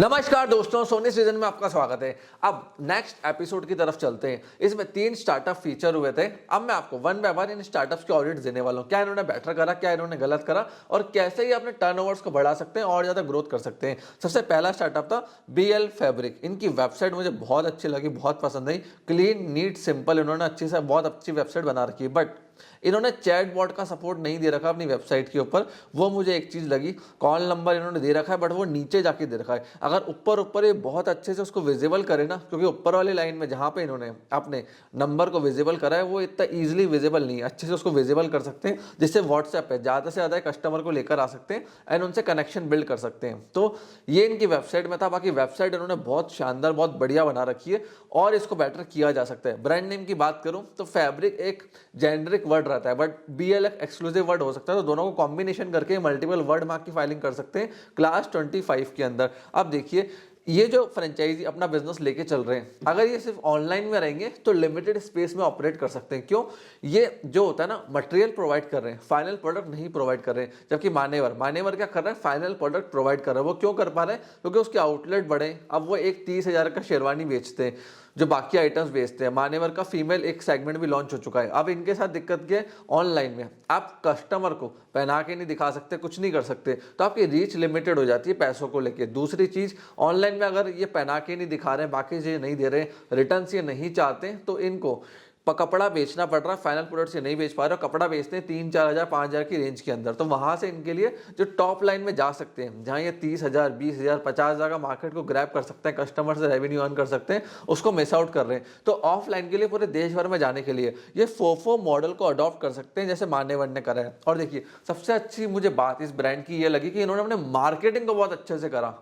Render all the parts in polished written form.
नमस्कार दोस्तों, सोनी सीजन में आपका स्वागत है। अब नेक्स्ट एपिसोड की तरफ चलते हैं। इसमें 3 स्टार्टअप फीचर हुए थे। अब मैं आपको one by one in startups के ऑडिट देने वाला हूं। क्या इन्होंने बेटर करा, क्या इन्होंने गलत करा और कैसे ही अपने टर्नओवर्स को बढ़ा सकते हैं और ज्यादा ग्रोथ कर सकते हैं। सबसे पहला स्टार्टअप था BL फैब्रिक। इनकी वेबसाइट मुझे बहुत अच्छी लगी, बहुत पसंद आई। क्लीन, नीट, सिंपल, इन्होंने अच्छी से बहुत अच्छी वेबसाइट बना रखी है। बट इन्होंने चैट बॉट का सपोर्ट नहीं दे रखा अपनी वेबसाइट के ऊपर। वो मुझे एक चीज लगी। कॉल नंबर इन्होंने दे रखा है बट वो नीचे जाके दे रखा है। अगर ऊपर ऊपर ये बहुत अच्छे से उसको विजिबल करे ना, क्योंकि ऊपर वाली लाइन में जहां पे इन्होंने अपने नंबर को विजिबल करा है वो इतना ईजिली विजिबल नहीं है। अच्छे से उसको विजिबल कर सकते हैं जिससे व्हाट्सएप पे ज्यादा से ज्यादा कस्टमर को लेकर आ सकते हैं एंड उनसे कनेक्शन बिल्ड कर सकते हैं। तो ये इनकी वेबसाइट में था। बाकी वेबसाइट इन्होंने बहुत शानदार, बहुत बढ़िया बना रखी है और इसको बेटर किया जा सकता है। ब्रांड नेम की बात करूं तो फैब्रिक एक जेनरिक वर्ड रहता है बट BL एक्सक्लूसिव वर्ड हो सकता है। तो दोनों को कॉम्बिनेशन करके मल्टीपल वर्ड मार्क की फाइलिंग कर सकते हैं क्लास 25 के अंदर। अब देखिए, ये जो फ्रेंचाइजी अपना बिजनेस लेके चल रहे हैं, अगर ये सिर्फ ऑनलाइन में रहेंगे तो लिमिटेड स्पेस में ऑपरेट कर सकते हैं। क्यों? ये जो होता है ना, मटेरियल प्रोवाइड कर रहे हैं, फाइनल प्रोडक्ट नहीं प्रोवाइड कर रहे हैं। जबकि मान्यवर क्या कर रहा है? फाइनल प्रोडक्ट प्रोवाइड कर रहा है। वो क्यों कर पा रहे हैं? क्योंकि उसके आउटलेट बड़े। अब वो एक 30,000 का शेरवानी बेचते हैं जो बाकी आइटम्स बेचते हैं। मान्यवर का फीमेल एक सेगमेंट भी लॉन्च हो चुका है। अब इनके साथ दिक्कत क्या है? ऑनलाइन में आप कस्टमर को पहना के नहीं दिखा सकते, कुछ नहीं कर सकते, तो आपकी रीच लिमिटेड हो जाती है पैसों को लेके। दूसरी चीज, ऑनलाइन में अगर ये पहना के नहीं दिखा रहे हैं, बाकी चीज नहीं दे रहे, रिटर्न ये नहीं चाहते, तो इनको कपड़ा बेचना पड़ रहा है। फाइनल प्रोडक्ट से नहीं बेच पा रहे, कपड़ा बेचते हैं 3-4 हज़ार 5 हज़ार की रेंज के अंदर। तो वहां से इनके लिए जो टॉप लाइन में जा सकते हैं, जहां ये 30,000, 20,000, 50,000 का मार्केट को ग्रैब कर सकते हैं, कस्टमर से रेवेन्यू अर्न कर सकते हैं, उसको मिस आउट कर रहे हैं। तो ऑफलाइन के लिए पूरे देश भर में जाने के लिए ये फोफो मॉडल को अडॉप्ट कर सकते हैं, जैसे मान्यवर ने करा है। और देखिए, सबसे अच्छी मुझे बात इस ब्रांड की ये लगी कि इन्होंने अपने मार्केटिंग को बहुत अच्छे से करा।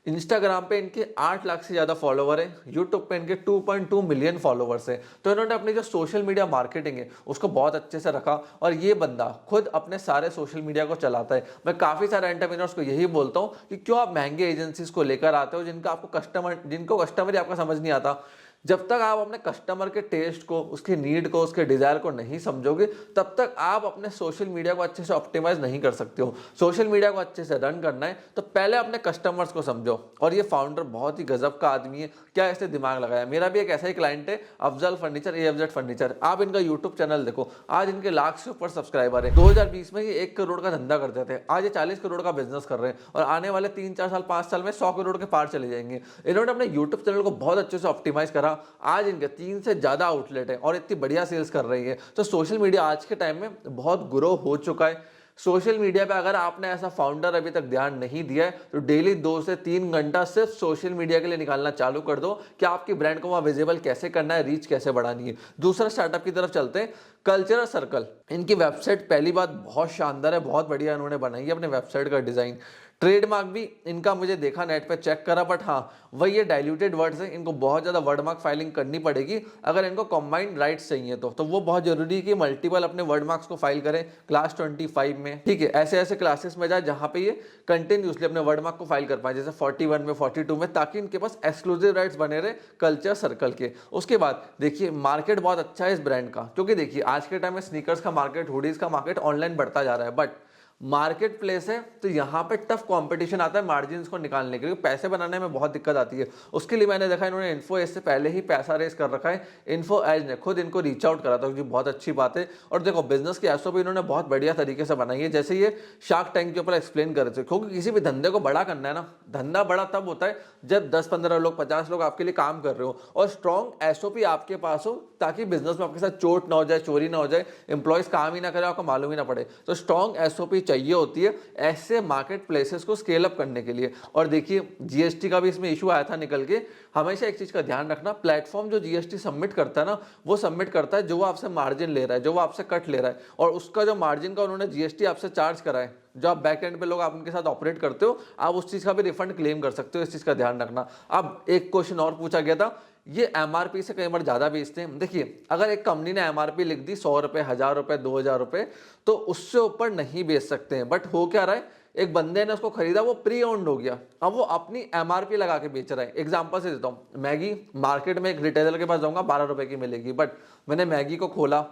इंस्टाग्राम पे इनके 8 लाख से ज्यादा फॉलोवर है, यूट्यूब पे इनके 2.2 मिलियन फॉलोवर्स है। तो इन्होंने अपनी जो सोशल मीडिया मार्केटिंग है उसको बहुत अच्छे से रखा और ये बंदा खुद अपने सारे सोशल मीडिया को चलाता है। मैं काफी सारे एंटरप्रेन्योर्स को यही बोलता हूँ कि क्यों आप महंगे एजेंसीज को लेकर आते हो जिनको कस्टमर ही आपका समझ नहीं आता। जब तक आप अपने कस्टमर के टेस्ट को, उसकी नीड को, उसके डिजायर को नहीं समझोगे, तब तक आप अपने सोशल मीडिया को अच्छे से ऑप्टिमाइज नहीं कर सकते हो। सोशल मीडिया को अच्छे से रन करना है तो पहले अपने कस्टमर्स को समझो। और ये फाउंडर बहुत ही गजब का आदमी है, क्या इसने दिमाग लगाया। मेरा भी एक ऐसा ही क्लाइंट है, अफजल फर्नीचर, AFZ फर्नीचर। आप इनका यूट्यूब चैनल देखो, आज इनके लाख से ऊपर सब्सक्राइबर है। 2020 में ये 1 करोड़ का धंधा करते थे, आज ये 40 करोड़ का बिजनेस कर रहे हैं और आने वाले 3-4 साल, 5 साल में 100 करोड़ के पार चले जाएंगे। इन्होंने अपने यूट्यूब चैनल को बहुत अच्छे से ऑप्टिमाइज करा। आज इनके 3 से ज्यादा आउटलेट है और इतनी बढ़िया सेल्स कर रही है। तो सोशल मीडिया आज के टाइम में बहुत ग्रो हो चुका है। सोशल मीडिया पे अगर आपने ऐसा फाउंडर अभी तक ध्यान नहीं दिया है तो डेली 2 से 3 घंटा सिर्फ सोशल मीडिया के लिए निकालना चालू कर दो कि आपकी ब्रांड को वहां विजिबल कैसे करना है, रीच कैसे बढ़ानी है। दूसरा स्टार्टअप की तरफ चलते हैं, कल्चरल सर्कल। इनकी वेबसाइट पहली बात बहुत शानदार है, बहुत बढ़िया इन्होंने बनाई है अपने वेबसाइट का डिजाइन। ट्रेडमार्क भी इनका मुझे देखा, नेट पे चेक करा, बट हाँ वही ये डाइल्यूटेड वर्ड्स है, इनको बहुत ज्यादा वर्ड मार्क फाइलिंग करनी पड़ेगी अगर इनको कंबाइंड राइट्स चाहिए। तो वो बहुत जरूरी है कि मल्टीपल अपने वर्ड मार्क्स को फाइल करें क्लास 25 में। ठीक है, ऐसे ऐसे क्लासेस में जाए जहां पे ये कंटिन्यूसली अपने वर्ड मार्क को फाइल कर पाए, जैसे 41 में, 42 में, ताकि इनके पास एक्सक्लूसिव राइट्स बने रहे कल्चर सर्कल के। उसके बाद देखिए, मार्केट बहुत अच्छा है इस ब्रांड का, क्योंकि देखिए आज के टाइम में स्नीकर्स का मार्केट, हुडीज का मार्केट ऑनलाइन बढ़ता जा रहा है। बट मार्केट प्लेस है तो यहाँ पे टफ कंपटीशन आता है मार्जिन को निकालने के लिए, पैसे बनाने में बहुत दिक्कत आती है। उसके लिए मैंने देखा इन्होंने इन्फो एज से पहले ही पैसा रेस कर रखा है। इन्फो एज ने खुद इनको रीच आउट करा था, जो बहुत अच्छी बात है। और देखो, बिजनेस की एसओपी इन्होंने बहुत बढ़िया तरीके से बनाई है, जैसे ये शार्क टैंक के ऊपर एक्सप्लेन कर रहे थे। क्योंकि किसी भी धंधे को बड़ा करना है ना, धंधा बड़ा तब होता है जब 10-15 लोग, 50 लोग आपके लिए काम कर रहे हो और स्ट्रॉन्ग एसओपी आपके पास हो, ताकि बिजनेस में आपके साथ चोट ना हो जाए, चोरी ना हो जाए, एम्प्लॉयज काम ही ना करे, आपको मालूम ही ना पड़े। तो स्ट्रॉन्ग एसओपी चाहिए होती है ऐसे मार्केट प्लेसेस को स्केल अप करने के लिए। और देखिए, जीएसटी का भी इसमें इशू आया था निकल के। हमेशा एक चीज का ध्यान रखना, प्लेटफॉर्म जो जीएसटी सबमिट करता है ना, वो सबमिट करता है जो वो आपसे मार्जिन ले रहा है, जो वो आपसे कट ले रहा है, और उसका जो मार्जिन का उन्होंने जीएसटी आपसे चार्ज करा है, जो आप बैक एंड पे लोग आप उनके साथ ऑपरेट करते हो, आप उस चीज का भी रिफंड क्लेम कर सकते हो। इस चीज का ध्यान रखना। अब एक क्वेश्चन और पूछा गया था, ये एमआरपी से कई बार ज्यादा बेचते हैं। देखिए, अगर एक कंपनी ने एमआरपी लिख दी 100 रुपए, 1000 रुपए, 2000 रुपए, तो उससे ऊपर नहीं बेच सकते हैं। बट हो क्या रहा है, एक बंदे ने उसको खरीदा, वो प्री ओन्ड हो गया, अब वो अपनी एमआरपी लगा के बेच रहा है। एग्जांपल से देता हूँ, मैगी मार्केट में एक रिटेलर के पास जाऊंगा, 12 रुपए की मिलेगी, बट मैंने मैगी को खोला,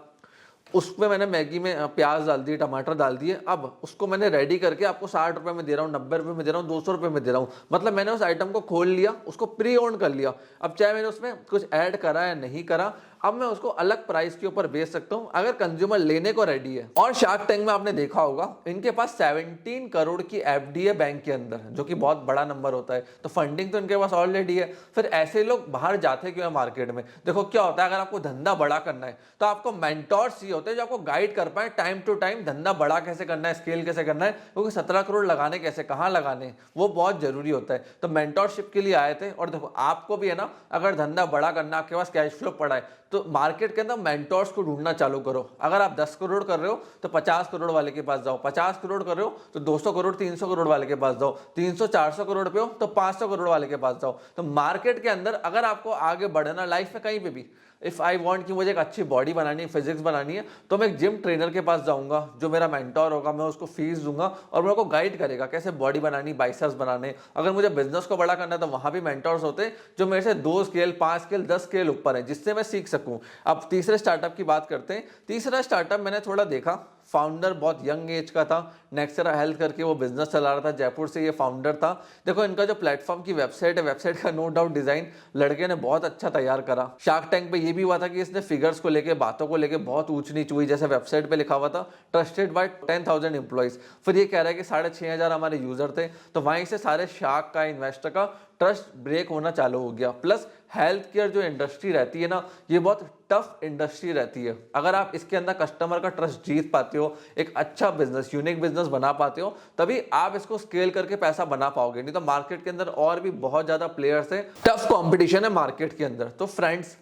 उसमें मैंने मैगी में प्याज डाल दिए, टमाटर डाल दिए। अब उसको मैंने रेडी करके आपको 60 रुपए में दे रहा हूँ, 90 रुपए में दे रहा हूँ, 200 रुपए में दे रहा हूँ। मतलब मैंने उस आइटम को खोल लिया, उसको प्री ओन कर लिया। अब चाहे मैंने उसमें कुछ ऐड करा या नहीं करा, अब मैं उसको अलग प्राइस के ऊपर बेच सकता हूं अगर कंज्यूमर लेने को रेडी है। और शार्क टैंक में आपने देखा होगा इनके पास 17 करोड़ की एफडी है बैंक के अंदर, जो कि बहुत बड़ा नंबर होता है। तो फंडिंग तो इनके पास ऑलरेडी है, फिर ऐसे लोग बाहर जाते क्यों है मार्केट में? देखो क्या होता है, अगर आपको धंधा बड़ा करना है तो आपको मेंटोर्स चाहिए होते हैं जो आपको गाइड कर पाए टाइम टू टाइम, धंधा बड़ा कैसे करना है, स्केल कैसे करना है, क्योंकि 17 करोड़ लगाने कैसे, कहाँ लगाने, वो बहुत जरूरी होता है। तो मेंटोरशिप के लिए आए थे। और देखो आपको भी है ना, अगर धंधा बड़ा करना, आपके पास कैश फ्लो पड़ा है, तो मार्केट के अंदर मेंटोर्स को ढूंढना चालू करो। अगर आप 10 करोड़ कर रहे हो तो 50 करोड़ वाले के पास जाओ, 50 करोड़ कर रहे हो तो 200 करोड़ 300 करोड़ वाले के पास जाओ, 300 400 करोड़ पे हो तो 500 करोड़ वाले के पास जाओ। तो मार्केट के अंदर अगर आपको आगे बढ़ना लाइफ में कहीं पे भी, इफ आई वांट कि मुझे एक अच्छी बॉडी बनानी है, फिजिक्स बनानी है, तो मैं एक जिम ट्रेनर के पास जाऊंगा जो मेरा मेंटोर होगा, मैं उसको फीस दूंगा और मेरे को गाइड करेगा कैसे बॉडी बनानी, बाइसेप्स बनाने। अगर मुझे बिजनेस को बड़ा करना है तो वहां भी मेंटोर्स होते हैं जो मेरे से 2 स्केल 5 स्केल 10 स्केल ऊपर है, जिससे मैं सीख सकूं। अब तीसरे स्टार्टअप की बात करते हैं। तीसरा स्टार्टअप मैंने थोड़ा देखा, फाउंडर बहुत यंग एज का था, नेक्सरा हेल्थ करके वो बिजनेस चला रहा था, जयपुर से ये फाउंडर था। देखो इनका जो प्लेटफॉर्म की वेबसाइट है, वेबसाइट का नो डाउट डिजाइन लड़के ने बहुत अच्छा तैयार करा। शार्क टैंक पे ये भी हुआ था कि इसने फिगर्स को लेके, बातों को लेके बहुत ऊंच नीच हुई, जैसे वेबसाइट पे लिखा हुआ था ट्रस्टेड बाय 10,000 एम्प्लॉइज। फिर ये कह रहा है कि 6,500 हमारे यूजर थे, तो वहीं से सारे शार्क का, इन्वेस्टर का ट्रस्ट ब्रेक होना चालू हो गया। प्लस हेल्थ केयर जो इंडस्ट्री रहती है ना, ये बहुत टफ इंडस्ट्री रहती है। अगर आप इसके अंदर कस्टमर का ट्रस्ट जीत पाते हो, एक अच्छा बिजनेस, यूनिक बिजनेस बना पाते हो, तभी आप इसको स्केल करके पैसा बना पाओगे। नहीं तो मार्केट के अंदर और भी बहुत ज्यादा प्लेयर्स हैं, टफ कंपटीशन है मार्केट के अंदर। तो फ्रेंड्स,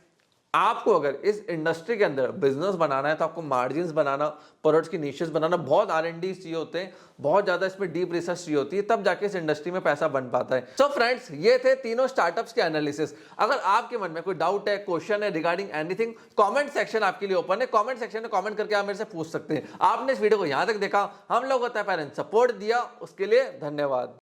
आपको अगर इस इंडस्ट्री के अंदर बिजनेस बनाना है तो आपको मार्जिन्स बनाना, प्रोडक्ट्स की निशेस बनाना, बहुत R&D चाहिए होते हैं, बहुत ज्यादा इसमें डीप रिसर्च चाहिए होती है, तब जाके इस इंडस्ट्री में पैसा बन पाता है। सो फ्रेंड्स, ये थे तीनों स्टार्टअप्स के एनालिसिस। अगर आपके मन में कोई डाउट है, क्वेश्चन है रिगार्डिंग एनीथिंग, कमेंट सेक्शन आपके लिए ओपन है। कमेंट सेक्शन में कमेंट करके आप मेरे से पूछ सकते हैं। आपने इस वीडियो को यहां तक देखा, हम लोग होता है पेरेंट्स, सपोर्ट दिया, उसके लिए धन्यवाद।